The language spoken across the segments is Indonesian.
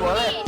boleh.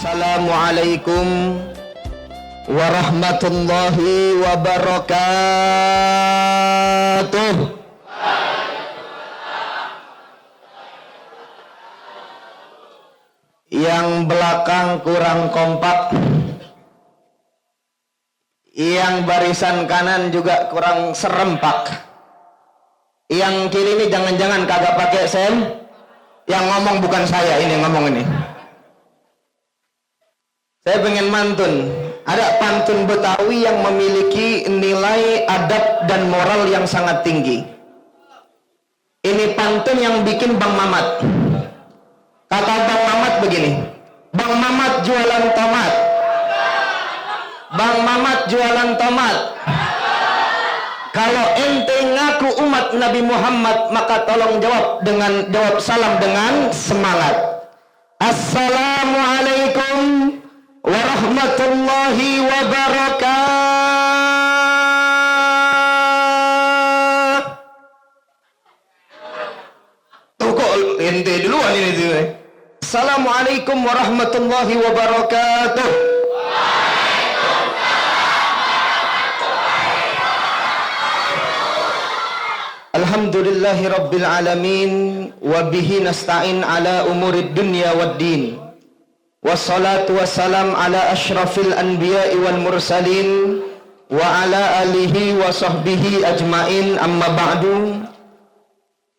Assalamualaikum warahmatullahi wabarakatuh. Yang belakang kurang kompak, yang barisan kanan juga kurang serempak, yang kiri ini jangan-jangan kagak pakai sen. Yang ngomong bukan saya, ini ngomong ini. Saya pengen mantun. Ada pantun Betawi yang memiliki nilai adab dan moral yang sangat tinggi. Ini pantun yang bikin Bang Mamat. Kata Bang Mamat begini, Bang Mamat jualan tomat, Bang Mamat jualan tomat. Kalau ente ngaku umat Nabi Muhammad, maka tolong jawab salam dengan semangat. Assalamualaikum warahmatullahi wabarakatuh. Tuh kok ente duluan ini tuh. Assalamualaikum warahmatullahi wabarakatuh. Alhamdulillahi rabbil alamin, wa bihi nasta'in ala umurid dunya waddin. Wassalatu wassalam ala ashrafil anbiya'i wal mursalin wa ala alihi wa sahbihi ajmain, amma ba'du.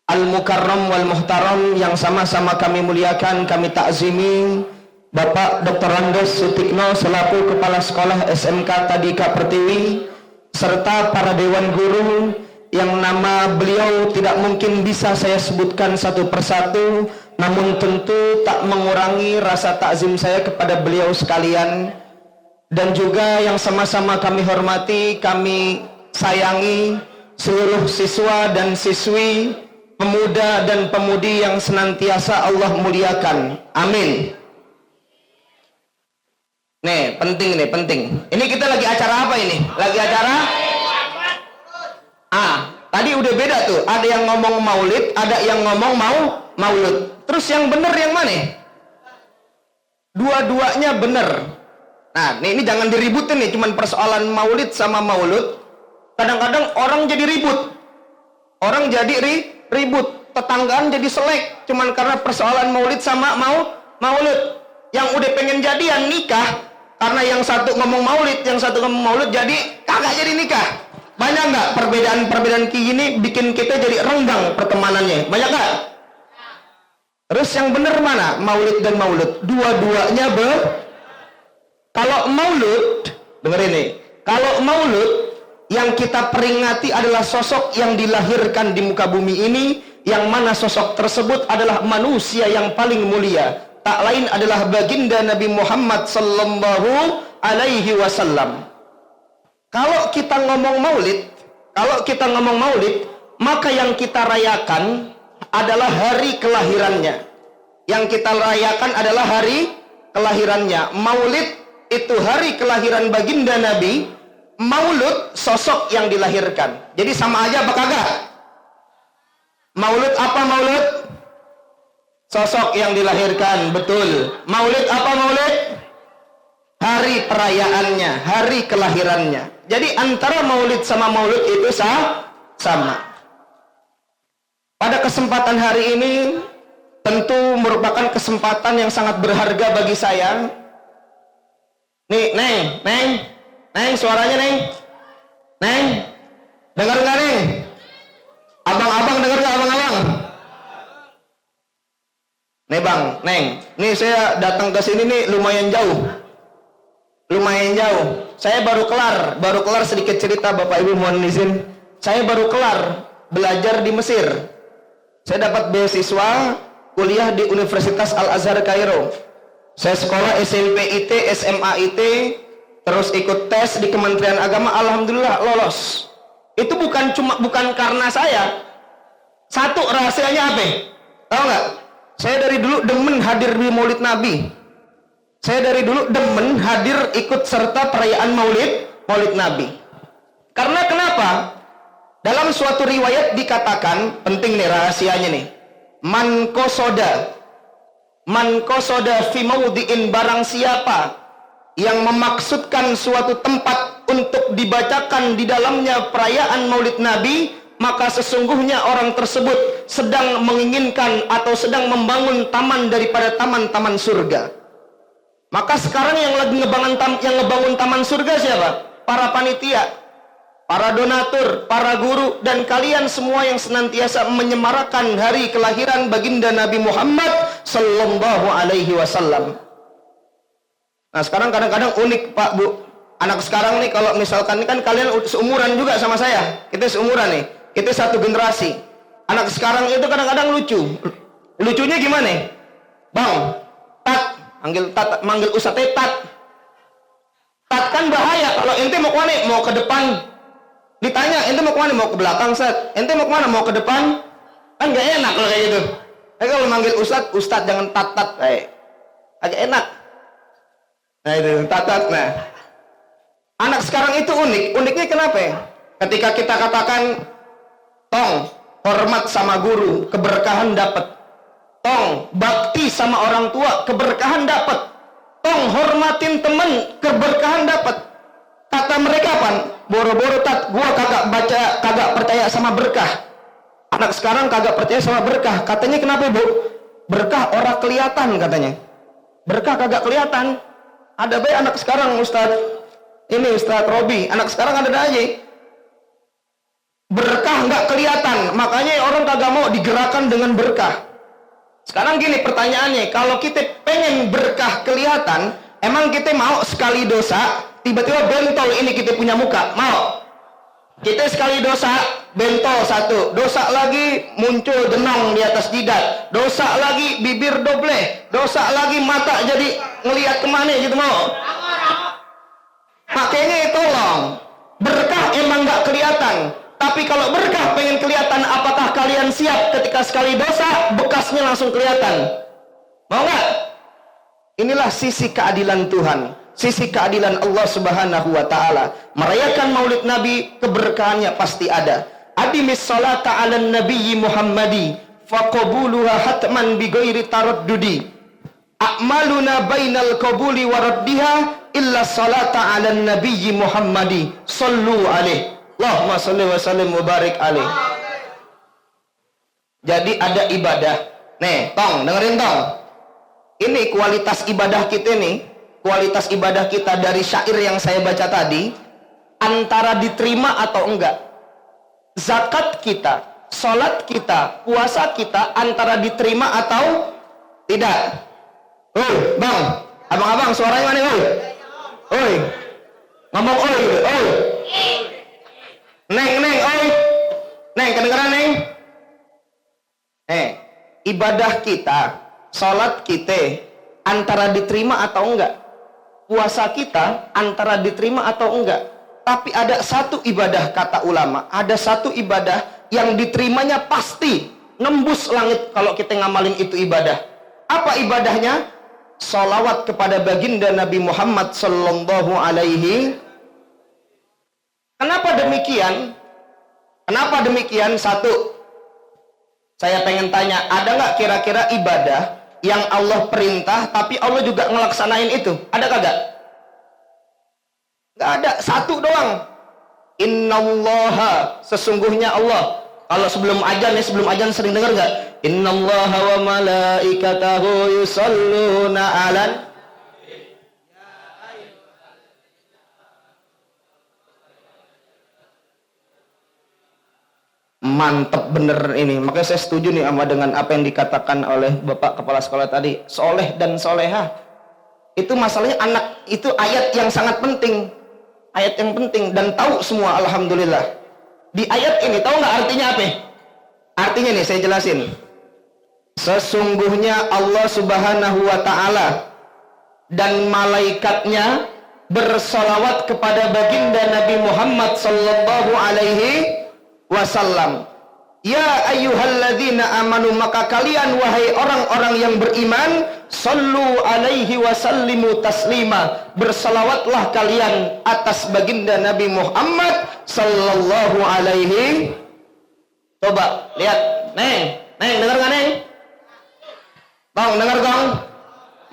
Al-mukarram wal muhtaram yang sama-sama kami muliakan, kami takzimi Bapak Dr. Randes Sutikno selaku Kepala Sekolah SMK Tadika Pertiwi, serta para dewan guru yang nama beliau tidak mungkin bisa saya sebutkan satu persatu, namun tentu tak mengurangi rasa takzim saya kepada beliau sekalian. Dan juga yang sama-sama kami hormati, kami sayangi seluruh siswa dan siswi, pemuda dan pemudi yang senantiasa Allah muliakan. Amin. Nih, penting nih, penting. Ini kita lagi acara apa ini? Lagi acara? Tadi udah beda tuh. Ada yang ngomong maulid, ada yang ngomong maulud. Terus yang bener yang mana? Dua-duanya bener. Nah, ini jangan diributin nih, cuman persoalan maulid sama maulud. Kadang-kadang orang jadi ribut. Orang jadi ribut. Tetanggaan jadi selek, cuman karena persoalan maulid sama maulud. Yang udah pengen jadian nikah, karena yang satu ngomong maulid, yang satu ngomong maulud, jadi kagak jadi nikah. Banyak nggak perbedaan-perbedaan kayak gini bikin kita jadi renggang pertemanannya? Banyak nggak? Terus yang bener mana? Maulid dan maulud. Dua-duanya Kalau maulud, dengerin nih. Kalau maulud, yang kita peringati adalah sosok yang dilahirkan di muka bumi ini yang mana sosok tersebut adalah manusia yang paling mulia, tak lain adalah baginda Nabi Muhammad sallallahu alaihi wasallam. Kalau kita ngomong maulid, maka yang kita rayakan adalah hari kelahirannya. Yang kita rayakan adalah hari kelahirannya. Maulid itu hari kelahiran baginda Nabi, maulud sosok yang dilahirkan. Jadi sama aja apa kagak? Maulud apa maulud? Sosok yang dilahirkan, betul. Maulid apa maulid? Hari perayaannya, hari kelahirannya. Jadi antara maulid sama maulud itu sama. Pada kesempatan hari ini tentu merupakan kesempatan yang sangat berharga bagi saya. Nih, Neng, suaranya Neng, dengar nggak Neng? Abang-abang dengar nggak abang-abang? Nih Bang, Neng, nih saya datang ke sini nih lumayan jauh. Saya baru kelar sedikit cerita Bapak Ibu mohon izin. Saya baru kelar belajar di Mesir. Saya dapat beasiswa kuliah di Universitas Al-Azhar Kairo. Saya sekolah SMP IT, SMA IT, terus ikut tes di Kementerian Agama, alhamdulillah lolos. Itu bukan karena saya. Satu rahasianya apa? Tahu nggak? Saya dari dulu demen hadir di Maulid Nabi. Saya dari dulu demen hadir ikut serta perayaan Maulid Nabi. Karena kenapa? Dalam suatu riwayat dikatakan, penting nih rahasianya nih. Man qasoda fi maudhi'in, barang siapa yang memaksudkan suatu tempat untuk dibacakan di dalamnya perayaan Maulid Nabi, maka sesungguhnya orang tersebut sedang menginginkan atau sedang membangun taman daripada taman-taman surga. Maka sekarang yang lagi ngebangun taman surga siapa? Para panitia, para donatur, para guru, dan kalian semua yang senantiasa menyemarakan hari kelahiran baginda Nabi Muhammad sallallahu alaihi wasallam. Nah sekarang kadang-kadang unik Pak Bu, anak sekarang nih kalau misalkan ini kan kalian seumuran juga sama saya, kita seumuran nih, kita satu generasi. Anak sekarang itu kadang-kadang lucunya gimana? Bang, manggil Ustadz Tat kan bahaya. Kalau ente mau kemana? Mau ke depan. Ditanya ente mau kemana? Mau ke belakang Ustadz. Ente mau kemana? Mau ke depan. Kan gak enak kalau kayak gitu. Kalau manggil Ustadz jangan Tat kayak agak enak. Nah itu Tat. Nah anak sekarang itu uniknya kenapa ya? Ketika kita katakan tong hormat sama guru, keberkahan dapat. Tong bakti sama orang tua, keberkahan dapat. Tong hormatin temen, keberkahan dapat. Kata mereka apa? Boro-boro Tat, gua kagak percaya sama berkah. Anak sekarang kagak percaya sama berkah. Katanya kenapa Bu? Berkah orang kelihatan katanya. Berkah kagak kelihatan. Ada baik anak sekarang Ustadz Robi, anak sekarang ada aja. Berkah nggak kelihatan, makanya orang kagak mau digerakkan dengan berkah. Sekarang gini pertanyaannya, kalau kita pengen berkah kelihatan, emang kita mau sekali dosa, tiba-tiba bentol ini kita punya muka? Mau? Kita sekali dosa, bentol satu, dosa lagi muncul denong di atas jidat, dosa lagi bibir doble, dosa lagi mata jadi ngelihat kemana gitu mau? Makanya tolong, berkah emang nggak kelihatan. Tapi kalau berkah pengen kelihatan, apakah kalian siap ketika sekali dosa bekasnya langsung kelihatan? Mau nggak? Inilah sisi keadilan Tuhan, sisi keadilan Allah Subhanahu wa taala. Merayakan Maulid Nabi, keberkahannya pasti ada. Adimis salata 'alan nabiyyi Muhammadi faqabuluha hatman bighairi taraddudi. A'maluna bainal qabuli wa raddiha illa salata 'alan nabiyyi Muhammadi sallu alaihi. Allahumma sholli wa sallim wa barik alaih. Jadi ada ibadah. Nih, dengerin Ini kualitas ibadah kita nih. Kualitas ibadah kita dari syair yang saya baca tadi, antara diterima atau enggak. Zakat kita, sholat kita, puasa kita, antara diterima atau tidak. Bang, abang-abang suaranya mana? Ngomong Neng, kedengeran Neng? Ibadah kita, sholat kita antara diterima atau enggak, puasa kita antara diterima atau enggak. Tapi ada satu ibadah, kata ulama, ada satu ibadah yang diterimanya pasti nembus langit kalau kita ngamalin itu ibadah. Apa ibadahnya? Sholawat kepada baginda Nabi Muhammad sallallahu alaihi. Kenapa demikian? Kenapa demikian? Satu, saya pengen tanya, ada nggak kira-kira ibadah yang Allah perintah tapi Allah juga ngelaksanain itu? Ada kagak? Nggak ada, satu doang. Innallaha, sesungguhnya Allah. Kalau sebelum ajan sering dengar nggak? Innallaha wa malaikatahu yusholluna 'alan. Mantep bener ini. Makanya saya setuju nih sama dengan apa yang dikatakan oleh Bapak Kepala Sekolah tadi. Soleh dan soleha. Itu masalahnya anak, itu ayat yang sangat penting. Ayat yang penting dan tahu semua, alhamdulillah. Di ayat ini tahu nggak artinya apa? Artinya nih saya jelasin. Sesungguhnya Allah Subhanahu wa ta'ala dan malaikatnya bersolawat kepada baginda Nabi Muhammad sallallahu alaihi wasallam. Ya ayyuhalladzina amanu, maka kalian wahai orang-orang yang beriman, sallu alaihi wasallimu taslima, bersalawatlah kalian atas baginda Nabi Muhammad sallallahu alaihi. Coba lihat, Neng dengar gak Neng? Gong, dengar Gong?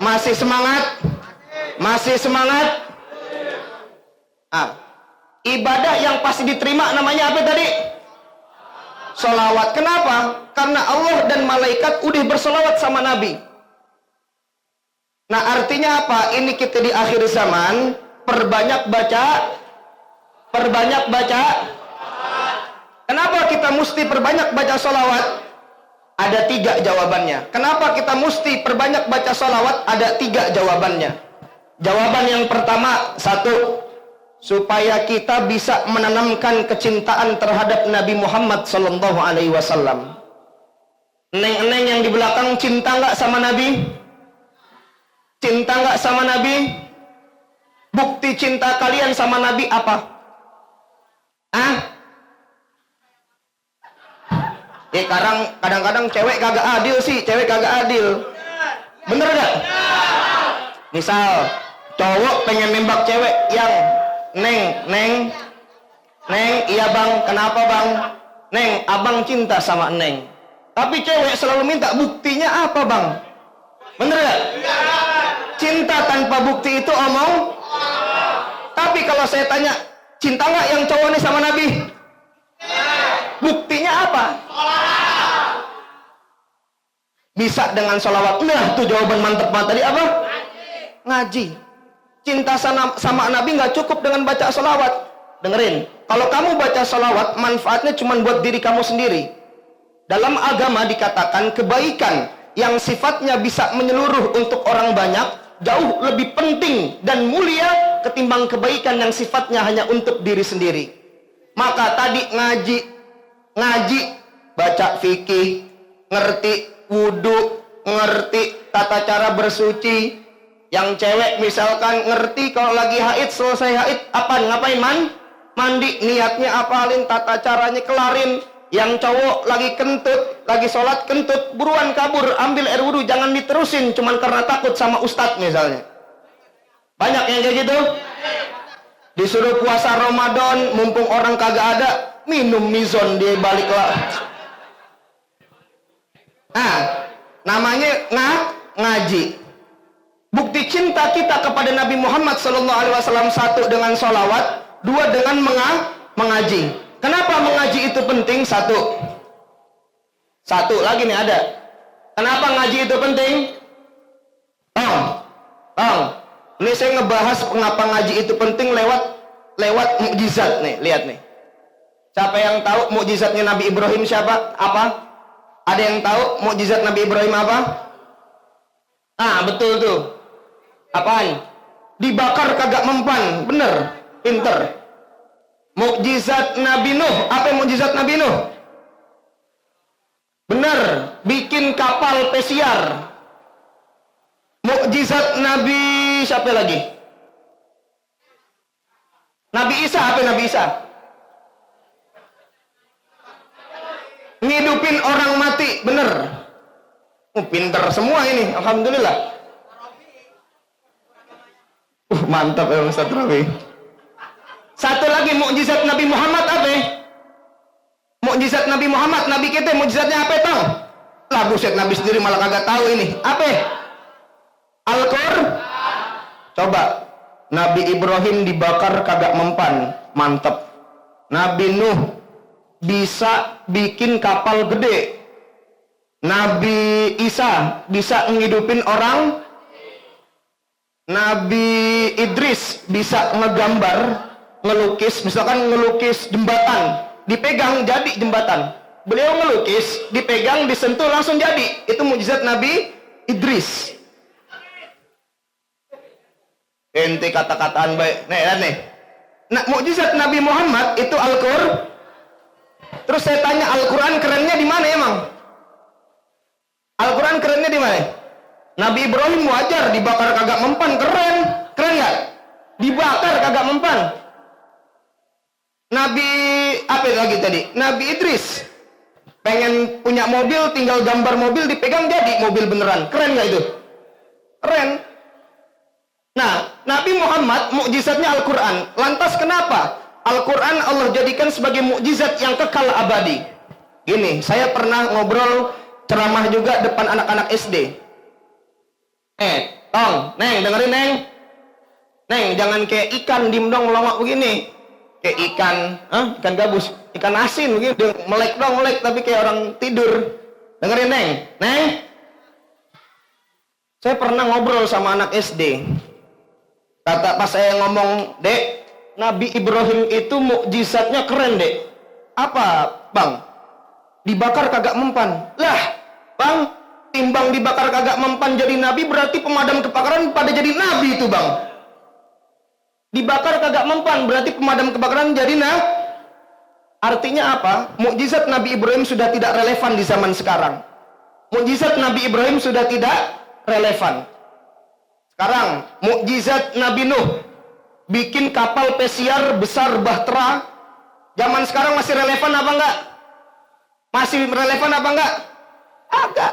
Masih semangat? Masih semangat? Ibadah yang pasti diterima namanya apa tadi? Solawat. Kenapa? Karena Allah dan malaikat udah bersolawat sama Nabi. Nah artinya apa? Ini kita di akhir zaman, perbanyak baca. Kenapa kita mesti perbanyak baca solawat? Ada 3 jawabannya. Kenapa kita mesti perbanyak baca solawat? Ada 3 jawabannya. Jawaban yang pertama, 1, supaya kita bisa menanamkan kecintaan terhadap Nabi Muhammad sallallahu alaihi wasallam. Neng yang di belakang cinta nggak sama Nabi? Cinta nggak sama Nabi? Bukti cinta kalian sama Nabi apa? Kadang-kadang cewek kagak adil sih, bener gak? Misal cowok pengen nembak cewek yang Neng, iya bang, kenapa bang? Neng, abang cinta sama Neng. Tapi cewek selalu minta buktinya apa bang? Bener gak? Cinta tanpa bukti itu omong. Tapi kalau saya tanya, cinta nggak yang cowok ini sama Nabi? Buktinya apa? Bisa dengan sholawat. Nah, tuh jawaban mantep banget tadi apa? Ngaji. Cinta sama Nabi nggak cukup dengan baca sholawat. Dengerin, kalau kamu baca sholawat, manfaatnya cuma buat diri kamu sendiri. Dalam agama dikatakan kebaikan yang sifatnya bisa menyeluruh untuk orang banyak jauh lebih penting dan mulia ketimbang kebaikan yang sifatnya hanya untuk diri sendiri. Maka tadi ngaji, baca fikih, ngerti wudu, ngerti tata cara bersuci. Yang cewek misalkan ngerti kalau lagi haid, selesai haid apa ngapain? Mandi, niatnya apalin, tata caranya kelarin. Yang cowok lagi kentut, lagi sholat kentut, buruan kabur, ambil air wudu, jangan diterusin cuman karena takut sama ustadz misalnya. Banyak yang kayak gitu. Disuruh puasa Ramadan, mumpung orang kagak ada, minum mizon dia balik lah. Nah, namanya ngaji. Bukti cinta kita kepada Nabi Muhammad SAW, 1 dengan sholawat, 2 dengan mengaji. Kenapa mengaji itu penting? Satu lagi nih ada. Kenapa ngaji itu penting? Ini saya ngebahas mengapa ngaji itu penting lewat mukjizat nih. Lihat nih. Siapa yang tahu mukjizatnya Nabi Ibrahim siapa? Apa? Ada yang tahu mukjizat Nabi Ibrahim apa? Betul tuh. Apaan? Dibakar kagak mempan. Bener, pinter. Mukjizat Nabi Nuh. Apa yang mukjizat Nabi Nuh? Benar, bikin kapal pesiar. Mukjizat Nabi siapa lagi? Nabi Isa, apa Nabi Isa? Ngidupin orang mati, bener. Pinter semua ini, alhamdulillah. Mantap ya Ustaz Rawi. Satu lagi mukjizat Nabi Muhammad apa? Mukjizat Nabi Muhammad, Nabi kita mukjizatnya apa tong? Lah buset, Nabi sendiri malah kagak tahu ini. Apa? Al-Qur'an. Coba, Nabi Ibrahim dibakar kagak mempan, mantep. Nabi Nuh bisa bikin kapal gede. Nabi Isa bisa ngidupin orang. Nabi Idris bisa ngegambar, ngelukis, misalkan ngelukis jembatan, dipegang jadi jembatan. Beliau ngelukis, dipegang, disentuh langsung jadi. Itu mukjizat Nabi Idris. Ente kata-kataan baik. Nih. Nah, mukjizat Nabi Muhammad itu Al-Qur'an. Terus saya tanya, Al-Qur'an kerennya di mana emang? Al-Qur'an kerennya di mana? Nabi Ibrahim wajar dibakar kagak mempan, keren nggak? Dibakar kagak mempan. Nabi apa lagi tadi? Nabi Idris pengen punya mobil, tinggal gambar mobil dipegang jadi mobil beneran, keren nggak itu? Keren. Nah, Nabi Muhammad mukjizatnya Al-Qur'an. Lantas kenapa Al-Qur'an Allah jadikan sebagai mukjizat yang kekal abadi? Gini, saya pernah ngobrol ceramah juga depan anak-anak SD. Tong, Neng, dengerin Neng. Neng, jangan kayak ikan diem dong melongok begini. Kayak ikan, ikan gabus, ikan asin begini, melek dong melek tapi kayak orang tidur. Dengerin Neng. Neng, saya pernah ngobrol sama anak SD. Kata pas saya ngomong, Dek, Nabi Ibrahim itu mukjizatnya keren, Dek. Apa, Bang? Dibakar kagak mempan. Lah, Bang, timbang dibakar kagak mempan jadi nabi, berarti pemadam kebakaran pada jadi nabi itu, Bang. Dibakar kagak mempan berarti pemadam kebakaran jadi artinya apa? Mukjizat Nabi Ibrahim sudah tidak relevan di zaman sekarang. Mukjizat Nabi Ibrahim sudah tidak relevan. Sekarang mukjizat Nabi Nuh bikin kapal pesiar besar bahtera, zaman sekarang masih relevan apa enggak? Masih relevan apa enggak? Agak.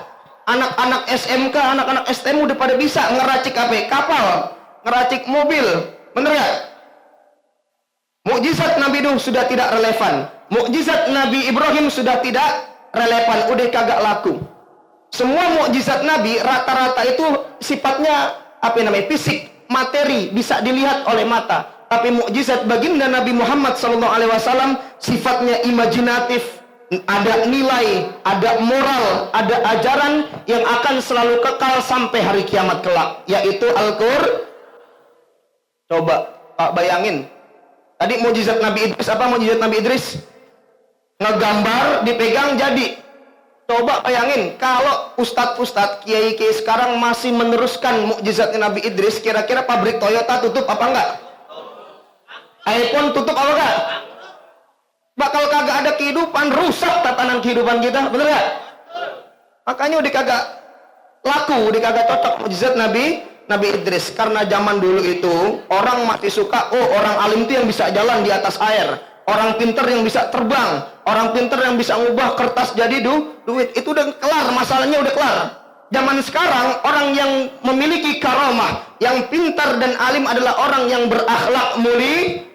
Anak-anak SMK, anak-anak STM udah pada bisa ngeracik apa? Kapal, ngeracik mobil. Bener gak? Mukjizat Nabi Nuh sudah tidak relevan. Mukjizat Nabi Ibrahim sudah tidak relevan, udah kagak laku. Semua mukjizat Nabi rata-rata itu sifatnya apa namanya? Fisik, materi, bisa dilihat oleh mata. Tapi mukjizat baginda Nabi Muhammad SAW sifatnya imajinatif. Ada nilai, ada moral, ada ajaran yang akan selalu kekal sampai hari kiamat kelak, yaitu Al-Qur'an. Coba Pak bayangin, tadi mukjizat Nabi Idris apa? Mukjizat Nabi Idris ngegambar, dipegang jadi. Coba bayangin kalau ustadz-ustadz, kiai-kiai sekarang masih meneruskan mukjizatnya Nabi Idris, kira-kira pabrik Toyota tutup apa enggak? iPhone tutup apa enggak? Bakal kagak ada kehidupan, rusak tatanan kehidupan kita, bener gak? Makanya udah kagak laku, udah kagak cocok mukjizat Nabi Idris. Karena zaman dulu itu orang masih suka, orang alim itu yang bisa jalan di atas air, orang pinter yang bisa terbang, orang pinter yang bisa ngubah kertas jadi duit. Itu udah kelar, masalahnya udah kelar. Zaman sekarang orang yang memiliki karamah, yang pintar dan alim adalah orang yang berakhlak mulia.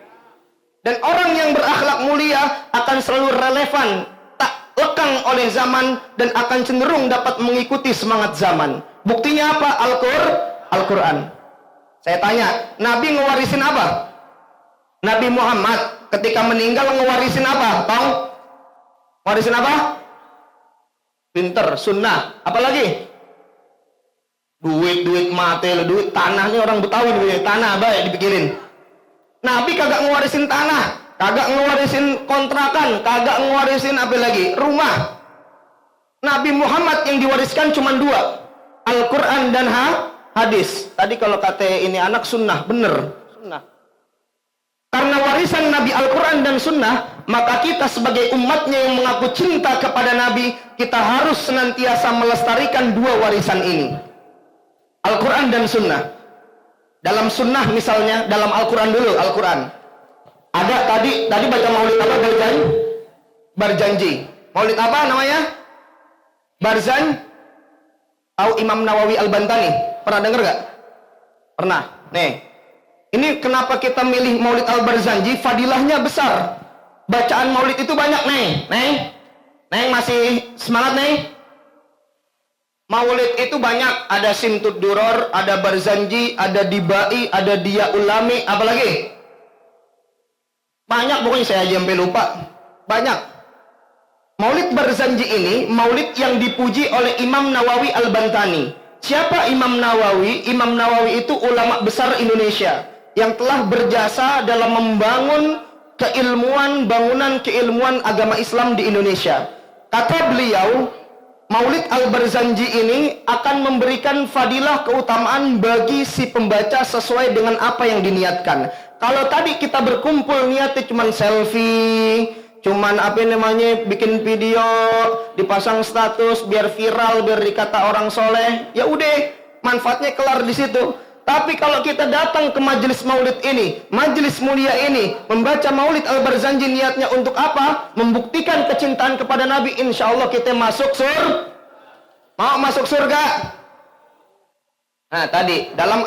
Dan orang yang berakhlak mulia akan selalu relevan, tak lekang oleh zaman, dan akan cenderung dapat mengikuti semangat zaman. Buktinya apa? Al-Qur'an. Saya tanya, Nabi ngewarisin apa? Nabi Muhammad ketika meninggal ngewarisin apa? Tong? Ngewarisin apa? Pinter, sunnah. Apalagi? Duit mati, duit tanah. Ini orang Betawi nih, tanah baik dipikirin. Nabi kagak ngewarisin tanah, kagak ngewarisin kontrakan, kagak ngewarisin apa lagi? Rumah. Nabi Muhammad yang diwariskan cuma dua, Al-Qur'an dan hadis. Tadi kalau kata ini anak sunnah, bener, sunnah. Karena warisan Nabi Al-Qur'an dan sunnah maka kita sebagai umatnya yang mengaku cinta kepada Nabi, kita harus senantiasa melestarikan dua warisan ini, Al-Quran dan Sunnah. Dalam Sunnah misalnya, dalam Al-Quran dulu, Al-Quran. Ada tadi baca maulid apa? Berjanji. Maulid apa namanya? Barzan. Tahu Imam Nawawi Al-Bantani? Pernah dengar gak? Pernah. Nih, ini kenapa kita milih Maulid Al-Barzanji? Fadilahnya besar. Bacaan Maulid itu banyak, Neng masih semangat, Neng? Maulid itu banyak. Ada Simtud Duror, ada Barzanji, ada Dibai, ada Dia Ulami, apalagi? Banyak, pokoknya saya aja sampai lupa. Banyak. Maulid Barzanji ini maulid yang dipuji oleh Imam Nawawi Al-Bantani. Siapa Imam Nawawi? Imam Nawawi itu ulama besar Indonesia yang telah berjasa dalam membangun bangunan keilmuan agama Islam di Indonesia. Kata beliau, Maulid Al-Barzanji ini akan memberikan fadilah keutamaan bagi si pembaca sesuai dengan apa yang diniatkan. Kalau tadi kita berkumpul niatnya cuma selfie, cuman bikin video, dipasang status biar viral, biar dikata orang soleh, ya udah, manfaatnya kelar di situ. Tapi kalau kita datang ke majelis maulid ini, majelis mulia ini, membaca Maulid Al-Barzanji, niatnya untuk apa? Membuktikan kecintaan kepada Nabi. Insya Allah kita masuk surga. Mau masuk surga? Nah, tadi dalam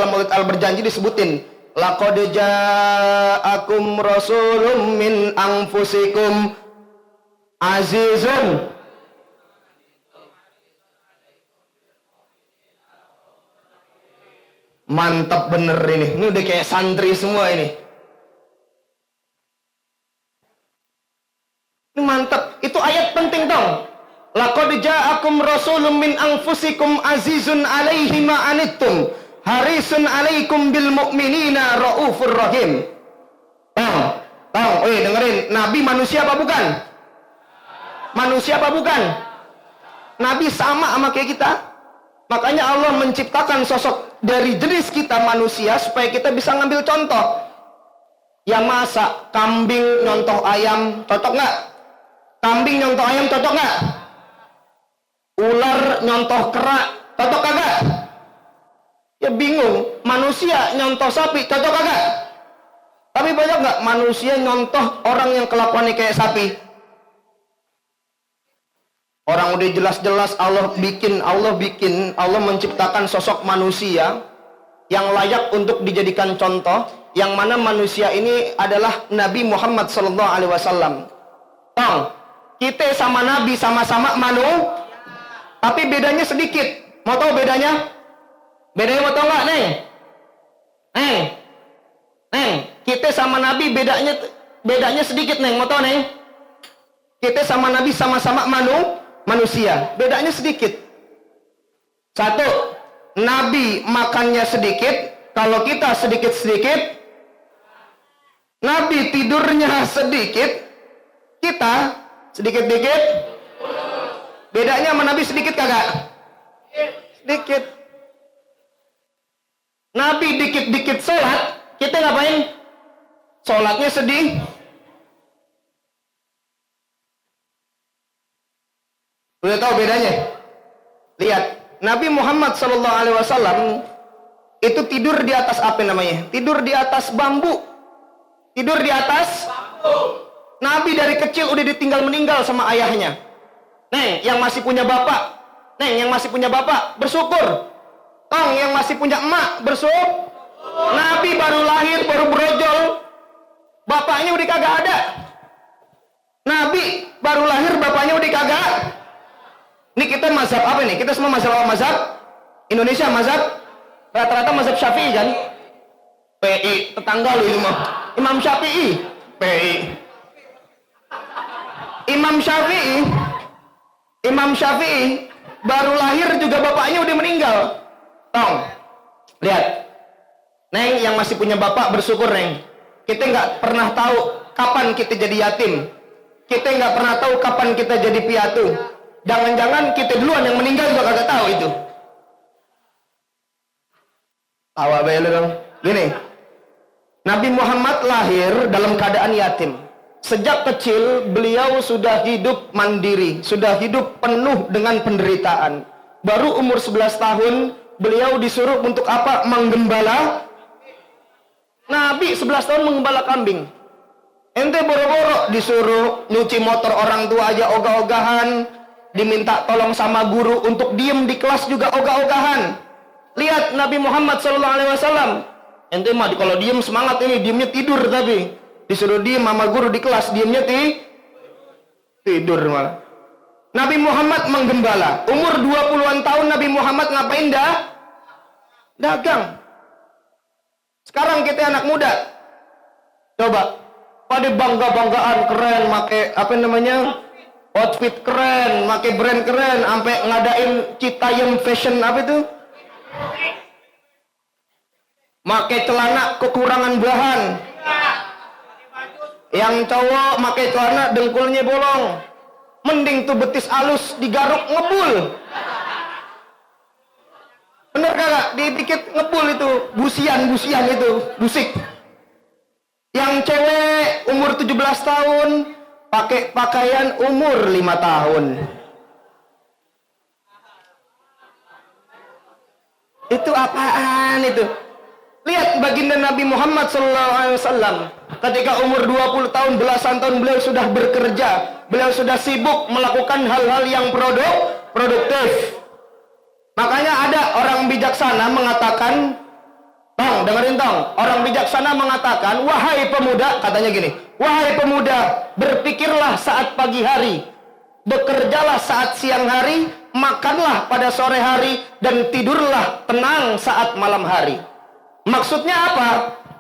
Maulid Al-Barzanji disebutin, laqad ja'akum rasulun min anfusikum azizun. Mantap bener ini. Ini udah kayak santri semua ini. Ini mantap. Itu ayat penting dong. Laqad ja'akum rasulun min anfusikum azizun alaihi ma anittum harisun alaikum bil mu'minina raufur rahim. Dengerin. Nabi manusia apa bukan? Manusia apa bukan? Nabi sama kayak kita. Makanya Allah menciptakan sosok dari jenis kita manusia supaya kita bisa ngambil contoh. Ya masa kambing nyontoh ayam cocok nggak? Kambing nyontoh ayam cocok nggak? Ular nyontoh kera cocok kagak? Ya bingung. Manusia nyontoh sapi cocok kagak? Tapi banyak nggak manusia nyontoh orang yang kelakuannya kayak sapi? Orang udah jelas-jelas Allah menciptakan sosok manusia yang layak untuk dijadikan contoh, yang mana manusia ini adalah Nabi Muhammad SAW. Kita sama Nabi sama-sama tapi bedanya sedikit. Mau tahu bedanya? Bedanya mau tahu nggak, Neng? Kita sama Nabi bedanya sedikit, Neng. Mau tahu, Neng? Kita sama Nabi sama-sama manusia. Bedanya sedikit. Satu, Nabi makannya sedikit. Kalau kita sedikit-sedikit. Nabi tidurnya sedikit. Kita sedikit-sedikit. Bedanya sama Nabi sedikit kagak? Sedikit. Nabi dikit-dikit sholat. Kita ngapain? Sholatnya sedih. Udah tahu bedanya? Lihat, Nabi Muhammad SAW itu tidur di atas apa namanya? Tidur di atas bambu. Tidur di atas bambu. Nabi dari kecil udah ditinggal meninggal sama ayahnya. Neng, yang masih punya bapak. Bersyukur. Yang masih punya emak, bersyukur. Nabi baru lahir, baru brojol. Bapaknya udah kagak ada. Nabi baru lahir, bapaknya udah kagak. Ini kita mazhab apa nih? Kita semua mazhab Indonesia, mazhab rata-rata mazhab Syafi'i kan? PI, tetangga lu ini mah. Imam Syafi'i, PI. Imam Syafi'i baru lahir juga bapaknya udah meninggal. Lihat. Neng yang masih punya bapak bersyukur, Neng. Kita nggak pernah tahu kapan kita jadi yatim. Kita nggak pernah tahu kapan kita jadi piatu. Jangan-jangan kita duluan yang meninggal juga kagak tahu itu. Tawa bayar dong. Gini, Nabi Muhammad lahir dalam keadaan yatim. Sejak kecil beliau sudah hidup mandiri, sudah hidup penuh dengan penderitaan. Baru umur 11 tahun beliau disuruh untuk apa? Menggembala. Nabi 11 tahun menggembala kambing. Ente boro-boro disuruh nyuci motor orang tua aja ogah-ogahan, diminta tolong sama guru untuk diem di kelas juga ogah-ogahan. Lihat Nabi Muhammad SAW. Ente mah kalau diem semangat, ini diemnya tidur, tapi disuruh diem sama guru di kelas, diemnya tidur malah. Nabi Muhammad menggembala. Umur 20-an tahun Nabi Muhammad ngapain dah? Dagang. Sekarang kita anak muda. Coba, pada bangga-banggaan keren, make apa namanya? Outfit keren, make brand keren, sampai ngadain Citayam fashion apa itu? Make celana kekurangan bahan. Yang cowok make celana dengkulnya bolong. Mending tuh betis alus digaruk ngebul. Bener kagak? Dikit ngebul itu, busian itu, busik. Yang cewek umur 17 tahun pakai pakaian umur 5 tahun. Itu apaan itu? Lihat baginda Nabi Muhammad SAW. Ketika umur 20 tahun, belasan tahun beliau sudah bekerja. Beliau sudah sibuk melakukan hal-hal yang produktif. Makanya ada orang bijaksana mengatakan, Tong, dengerin Tong. Orang bijaksana mengatakan, wahai pemuda, katanya gini, wahai pemuda, berpikirlah saat pagi hari, bekerjalah saat siang hari, makanlah pada sore hari, dan tidurlah tenang saat malam hari. Maksudnya apa?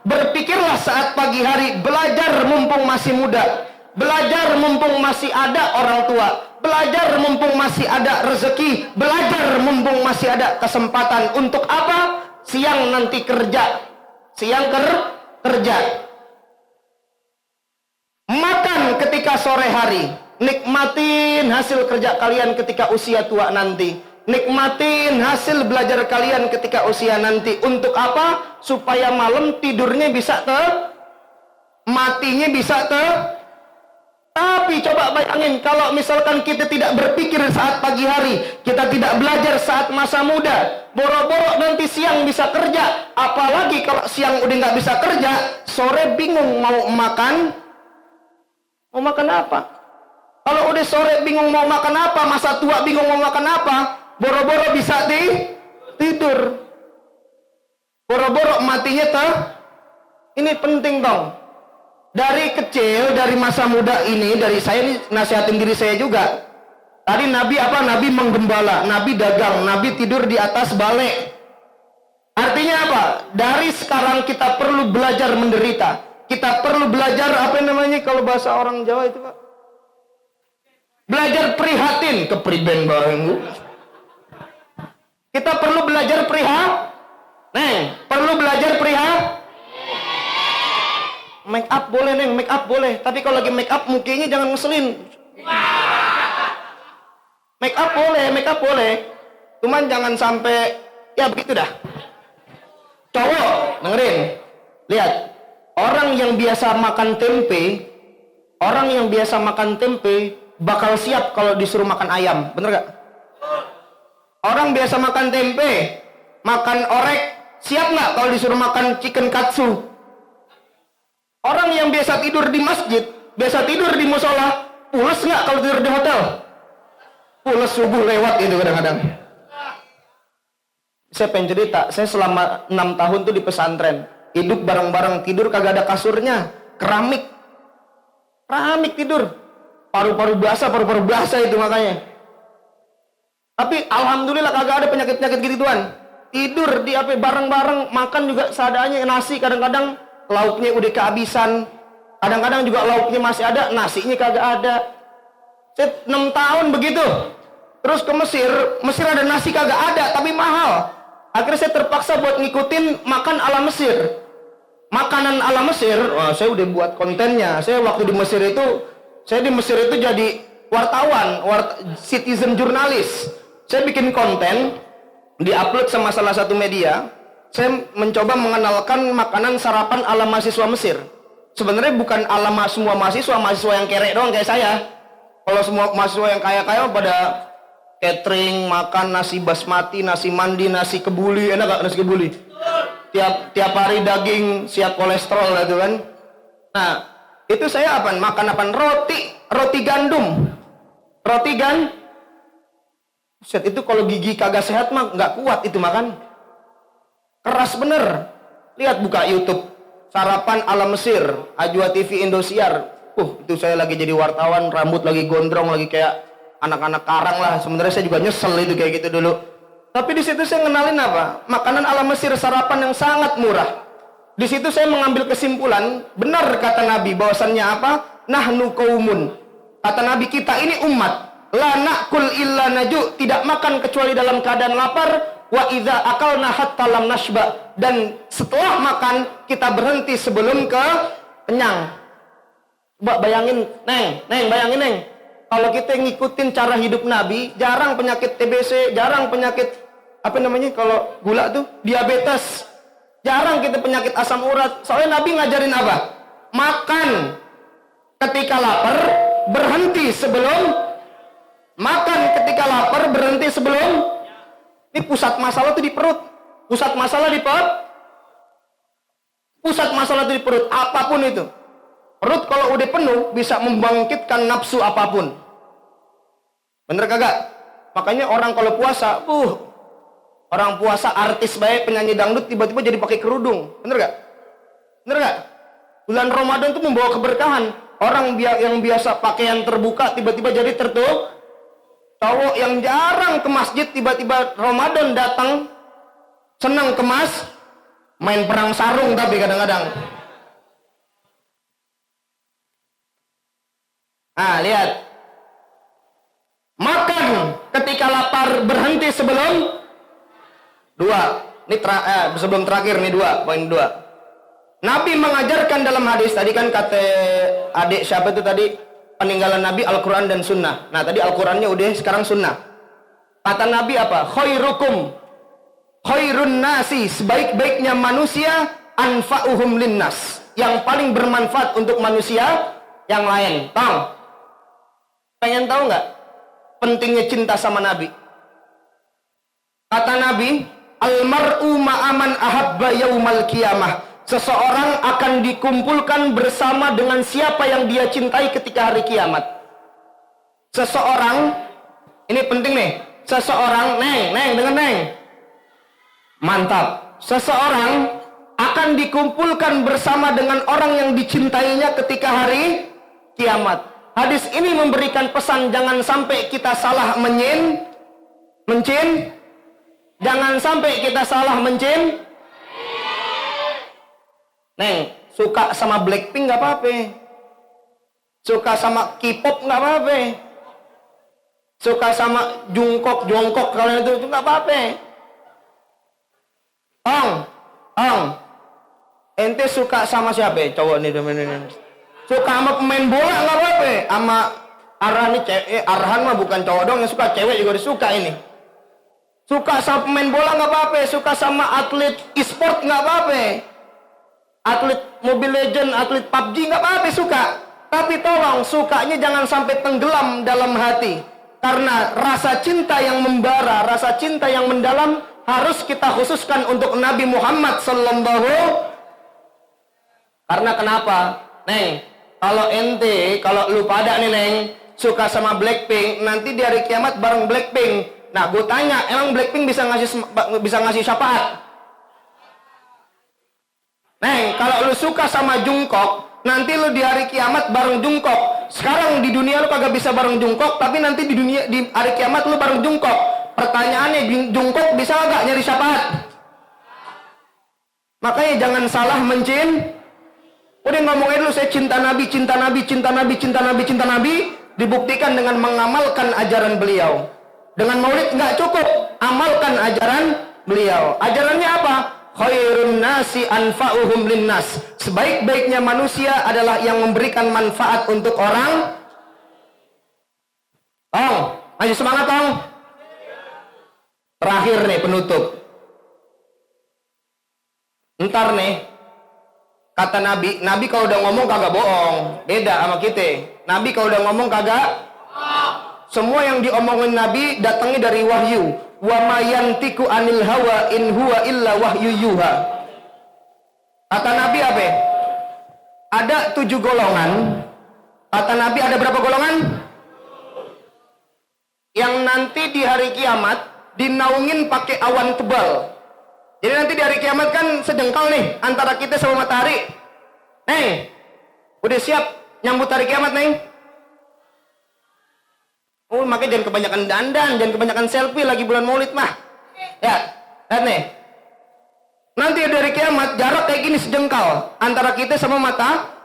Berpikirlah saat pagi hari, belajar mumpung masih muda, belajar mumpung masih ada orang tua, belajar mumpung masih ada rezeki, belajar mumpung masih ada kesempatan. Untuk apa? Siang nanti kerja, siang kerja. Makan ketika sore hari, nikmatin hasil kerja kalian ketika usia tua nanti. Nikmatin hasil belajar kalian ketika usia nanti. Untuk apa? Supaya malam tidurnya bisa matinya bisa Tapi coba bayangin, kalau misalkan kita tidak berpikir saat pagi hari, kita tidak belajar saat masa muda, boro-boro nanti siang bisa kerja. Apalagi kalau siang udah nggak bisa kerja, sore bingung mau makan apa? Kalau udah sore bingung mau makan apa, masa tua bingung mau makan apa, boro-boro bisa tidur. Boro-boro matinya Ini penting dong. Dari kecil, dari masa muda ini, dari saya ini nasihatin diri saya juga. Tadi Nabi apa? Nabi menggembala, Nabi dagang, Nabi tidur di atas balai. Artinya apa? Dari sekarang kita perlu belajar menderita. Kita perlu belajar apa namanya kalau bahasa orang Jawa itu, Pak? Belajar prihatin, kepriben bangku. Kita perlu belajar perlu belajar make up boleh, Neng, make up boleh. Tapi kalau lagi make up mukanya jangan ngeselin. Make up boleh. Cuman jangan sampai ya begitu dah. Cowok, dengerin. Lihat, orang yang biasa makan tempe bakal siap kalau disuruh makan ayam. Bener gak? Orang biasa makan tempe, makan orek, siap nggak kalau disuruh makan chicken katsu? Orang yang biasa tidur di masjid, biasa tidur di musola, pules nggak kalau tidur di hotel? Pules subuh lewat itu kadang-kadang. Saya pengen cerita, saya selama 6 tahun tuh di pesantren, hidup bareng-bareng, tidur kagak ada kasurnya, keramik tidur, paru-paru basah itu makanya. Tapi alhamdulillah kagak ada penyakit-penyakit gituan. Tidur di apa bareng-bareng, makan juga seadanya, nasi kadang-kadang lauknya udah kehabisan, kadang-kadang juga lauknya masih ada, nasinya kagak ada. Saya 6 tahun begitu. Terus ke Mesir ada nasi kagak ada, tapi mahal. Akhirnya saya terpaksa buat ngikutin makan ala Mesir. Makanan ala Mesir, wah, saya udah buat kontennya. Saya waktu di Mesir itu jadi wartawan, citizen jurnalis. Saya bikin konten, diupload sama salah satu media. Saya mencoba mengenalkan makanan sarapan ala mahasiswa Mesir. sebenarnya bukan ala semua mahasiswa yang kere doang kayak saya. Kalau semua mahasiswa yang kaya-kaya pada catering, makan nasi basmati, nasi mandi, nasi kebuli, enak gak nasi kebuli? Tiap hari daging, siap kolesterol gitu kan. Nah, itu saya makan roti gandum. Set, itu kalau gigi kagak sehat mah nggak kuat itu makan. Keras bener. Lihat buka YouTube, sarapan ala Mesir, Ajwa TV Indosiar. Itu saya lagi jadi wartawan, rambut lagi gondrong, lagi kayak anak-anak karang lah. Sebenarnya saya juga nyesel itu kayak gitu dulu. Tapi di situ saya ngenalin apa? Makanan ala Mesir, sarapan yang sangat murah. Di situ saya mengambil kesimpulan, benar kata Nabi bahwasannya apa? Nahnu qaumun. Kata Nabi, kita ini umat. La na'kul illa naju, tidak makan kecuali dalam keadaan lapar. Wa idza akalna hatta lam nashba, dan setelah makan kita berhenti sebelum kenyang. Coba bayangin, Neng, bayangin Neng. Kalau kita ngikutin cara hidup Nabi, jarang penyakit TBC, jarang penyakit apa namanya kalau gula tuh, diabetes. Jarang kita penyakit asam urat. Soalnya Nabi ngajarin apa? Makan ketika lapar, berhenti sebelum makan ketika lapar, berhenti sebelum. Ini pusat masalah tuh di perut. Pusat masalah di perut. Apapun itu. Perut kalau udah penuh bisa membangkitkan nafsu apapun. Bener kagak? Makanya orang kalau puasa, orang puasa artis baik, penyanyi dangdut tiba-tiba jadi pakai kerudung. Bener gak? Bulan Ramadan tuh membawa keberkahan. Orang yang biasa pakaian terbuka tiba-tiba jadi tertutup. Cowok yang jarang ke masjid tiba-tiba Ramadan datang, senang kemas, main perang sarung tapi kadang-kadang. Nah, lihat. Makan ketika lapar, berhenti sebelum sebelum terakhir nih poin 2. Nabi mengajarkan dalam hadis, tadi kan kata adik siapa itu tadi? Peninggalan Nabi Al-Quran dan Sunnah. Nah tadi Al-Qurannya udah, sekarang Sunnah. Kata Nabi apa? Khairun nasi, sebaik-baiknya manusia, anfa'uhum linnas, yang paling bermanfaat untuk manusia yang lain. Pengen tahu nggak pentingnya cinta sama Nabi? Kata Nabi, almar'u ma'aman ahabba yaumal qiyamah. Seseorang akan dikumpulkan bersama dengan siapa yang dia cintai ketika hari kiamat. Seseorang, ini penting nih, seseorang, Neng, dengar Neng. Mantap. Seseorang akan dikumpulkan bersama dengan orang yang dicintainya ketika hari kiamat. Hadis ini memberikan pesan, jangan sampai kita salah jangan sampai kita salah Neng, suka sama Blackpink nggak apa-apa. Suka sama K-pop nggak apa-apa. Suka sama Jungkook kalian itu nggak apa-apa. Ente suka sama siapa? Cowok nih temen-temen. Suka sama pemain bola nggak apa-apa. Sama Arhan mah bukan cowok dong yang suka, cewek juga disuka ini. Suka sama pemain bola nggak apa-apa. Suka sama atlet e-sport nggak apa-apa. Atlet Mobile Legend, atlet PUBG nggak apa-apa suka. Tapi tolong sukanya jangan sampai tenggelam dalam hati. Karena rasa cinta yang membara, rasa cinta yang mendalam harus kita khususkan untuk Nabi Muhammad sallallahu. Karena kenapa? Neng, kalau lu pada nih Neng, suka sama Blackpink, nanti di hari kiamat bareng Blackpink. Nah, gue tanya, emang Blackpink bisa ngasih syafaat? Neng, kalau lu suka sama Jungkook, nanti lu di hari kiamat bareng Jungkook. Sekarang di dunia lu kagak bisa bareng Jungkook, tapi nanti di hari kiamat lu bareng Jungkook. Pertanyaannya, Jungkook bisa nggak nyari syafaat? Makanya jangan salah udah ngomongin dulu, saya cinta Nabi, dibuktikan dengan mengamalkan ajaran beliau. Dengan maulid nggak cukup, amalkan ajaran beliau. Ajarannya apa? Khairun nasi anfa'uhum linnas. Sebaik-baiknya manusia adalah yang memberikan manfaat untuk orang. Ayo semangat Terakhir nih penutup. Ntar nih, Kata Nabi, Nabi kalau udah ngomong kagak bohong. Beda sama kita. Nabi kalau udah ngomong kagak. Semua yang diomongin Nabi datangnya dari wahyu. Wa ma yantiku anil hawa in huwa illa wahyu yuha. Kata Nabi apa? Ada 7 golongan. Kata Nabi ada berapa golongan? Yang nanti di hari kiamat dinaungin pakai awan tebal. Jadi nanti di hari kiamat kan sedengkal nih antara kita sama matahari. Neng, udah siap nyambut hari kiamat, Neng? Oh, makanya jangan kebanyakan dandan, jangan kebanyakan selfie lagi bulan Maulid mah. Ya, lihat nih. Nanti dari kiamat jarak kayak gini sejengkal antara kita sama mata.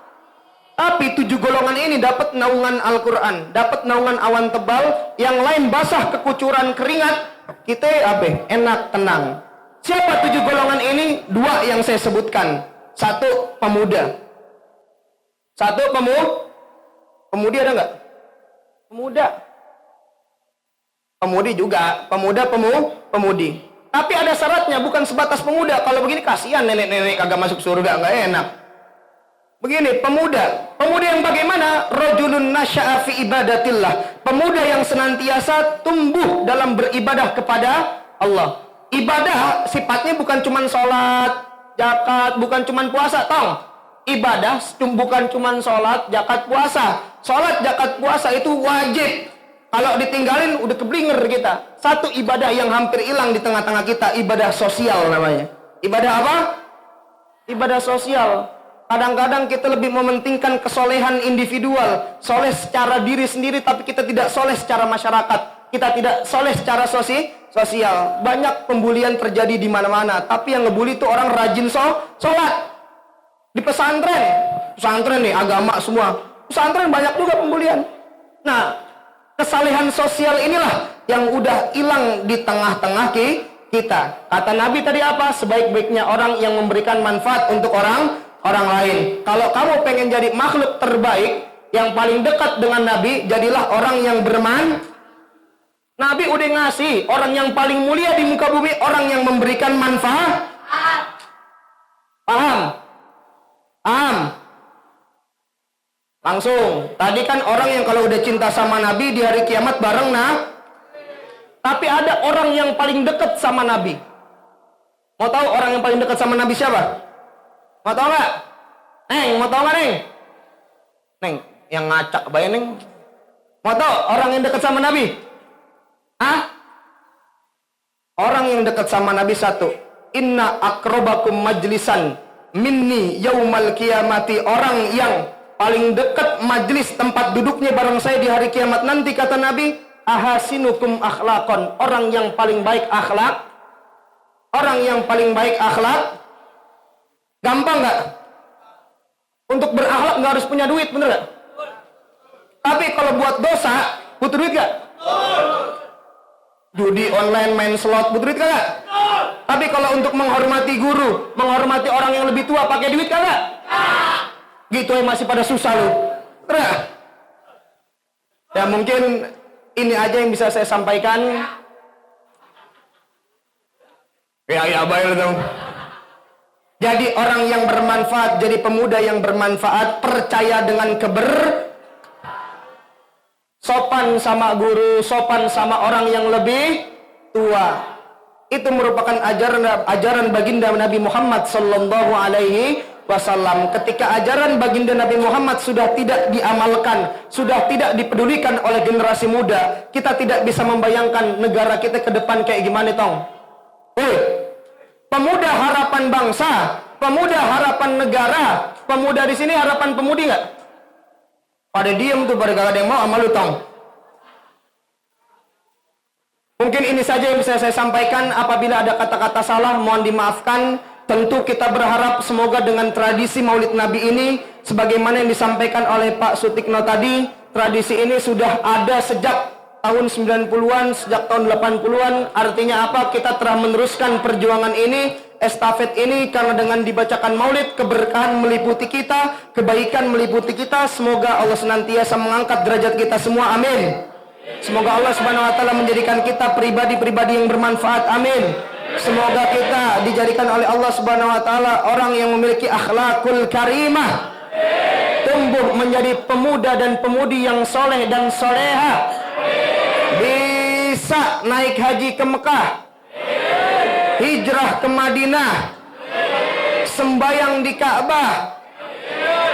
Tapi 7 golongan ini dapat naungan Al-Quran, dapat naungan awan tebal, yang lain basah kekucuran keringat, kita apa? Enak, tenang. Siapa 7 golongan ini? 2 yang saya sebutkan. 1 pemuda. 1 pemudi ada nggak? Pemuda. Pemudi juga, pemudi. Tapi ada syaratnya, bukan sebatas pemuda. Kalau begini kasihan nenek-nenek kagak masuk surga, nggak enak. Begini, pemuda yang bagaimana? Rajulun nasya'a fi ibadatillah. Pemuda yang senantiasa tumbuh dalam beribadah kepada Allah. Ibadah sifatnya bukan cuma sholat, zakat, bukan cuma puasa, tong. Ibadah bukan cuma sholat, zakat, puasa. Sholat, zakat, puasa itu wajib. Kalau ditinggalin udah keblinger kita. Satu ibadah yang hampir hilang di tengah-tengah kita, ibadah sosial namanya. Ibadah apa? Ibadah sosial. Kadang-kadang kita lebih mementingkan kesolehan individual, soleh secara diri sendiri, tapi kita tidak soleh secara masyarakat. Kita tidak soleh secara sosial. Banyak pembulian terjadi di mana-mana, tapi yang ngebully itu orang rajin sholat. Di pesantren nih, agama semua. Pesantren banyak juga pembulian. Nah, kesalehan sosial inilah yang udah hilang di tengah-tengah kita. Kata Nabi tadi apa? Sebaik-baiknya orang yang memberikan manfaat untuk orang lain. Kalau kamu pengen jadi makhluk terbaik yang paling dekat dengan Nabi, jadilah orang yang Nabi udah ngasih orang yang paling mulia di muka bumi, orang yang memberikan manfaat. Paham? Langsung. Tadi kan orang yang kalau udah cinta sama Nabi di hari kiamat bareng tapi ada orang yang paling dekat sama Nabi. Mau tahu orang yang paling dekat sama Nabi siapa? Mau tau nggak? Neng, mau tau nggak, Neng? Neng, yang ngacak bayang, Neng. Mau tau orang yang dekat sama Nabi? Orang yang dekat sama Nabi 1. Inna akrobakum majlisan minni yaumal kiamati. Orang yang paling dekat majlis tempat duduknya bareng saya di hari kiamat nanti, kata Nabi, ahasinukum akhlakon. Orang yang paling baik akhlak. Orang yang paling baik akhlak. Gampang nggak? Untuk berakhlak nggak harus punya duit, bener nggak? Tapi kalau buat dosa, butuh duit nggak? Judi online, main slot, butuh duit nggak? Tapi kalau untuk menghormati guru, menghormati orang yang lebih tua, pakai duit nggak? Gitu ya, masih pada susah lu. Bener? Ya mungkin ini aja yang bisa saya sampaikan. Ya baik dong. Jadi orang yang bermanfaat, jadi pemuda yang bermanfaat, percaya dengan sopan sama guru, sopan sama orang yang lebih tua. Itu merupakan ajaran baginda Nabi Muhammad sallallahu alaihi wasallam. Ketika ajaran baginda Nabi Muhammad sudah tidak diamalkan, sudah tidak dipedulikan oleh generasi muda, kita tidak bisa membayangkan negara kita ke depan kayak gimana, tong. Pemuda harapan bangsa, pemuda harapan negara, pemuda di sini harapan pemudi nggak? Pada diem tuh, pada gak ada yang mau sama lu, tong. Mungkin ini saja yang bisa saya sampaikan. Apabila ada kata-kata salah, mohon dimaafkan. Tentu kita berharap semoga dengan tradisi Maulid Nabi ini, sebagaimana yang disampaikan oleh Pak Sutikno tadi, tradisi ini sudah ada sejak tahun 90-an, sejak tahun 80-an. Artinya apa? Kita telah meneruskan perjuangan ini, estafet ini, karena dengan dibacakan maulid, keberkahan meliputi kita, kebaikan meliputi kita. Semoga Allah senantiasa mengangkat derajat kita semua, amin. Semoga Allah Subhanahu wa taala menjadikan kita pribadi-pribadi yang bermanfaat, amin. Semoga kita dijadikan oleh Allah Subhanahu wa taala orang yang memiliki akhlakul karimah, tumbuh menjadi pemuda dan pemudi yang soleh dan soleha, bisa naik haji ke Mekah, hijrah ke Madinah, sembayang di Ka'bah,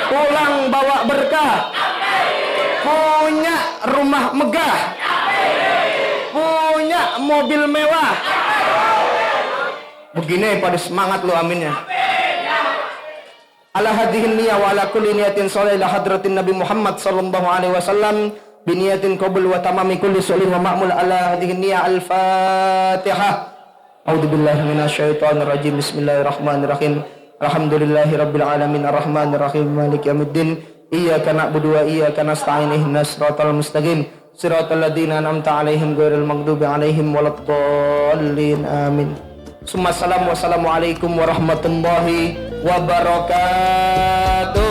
pulang bawa berkah, punya rumah megah, punya mobil mewah. Begini pada semangat lu, aminnya. Ala hadhihi niyya wa ala kulli niyatin shalih ila hadratin Nabi Muhammad sallallahu alaihi wasallam bi niyatin qabul wa tamami kulli sulih wa ma'mul. Ala hadhihi niyya al-Fatihah. A'udzu billahi minasyaitonir rajim. Bismillahirrahmanirrahim. Alhamdulillahirabbil alamin arrahmanir rahim maliki yaumiddin. Iyyaka na'budu wa iyyaka nasta'in ihdinas siratal mustaqim siratal ladzina an'amta 'alaihim ghairil maghdubi 'alaihim waladdallin. Amin. Assalamualaikum warahmatullahi wabarakatuh.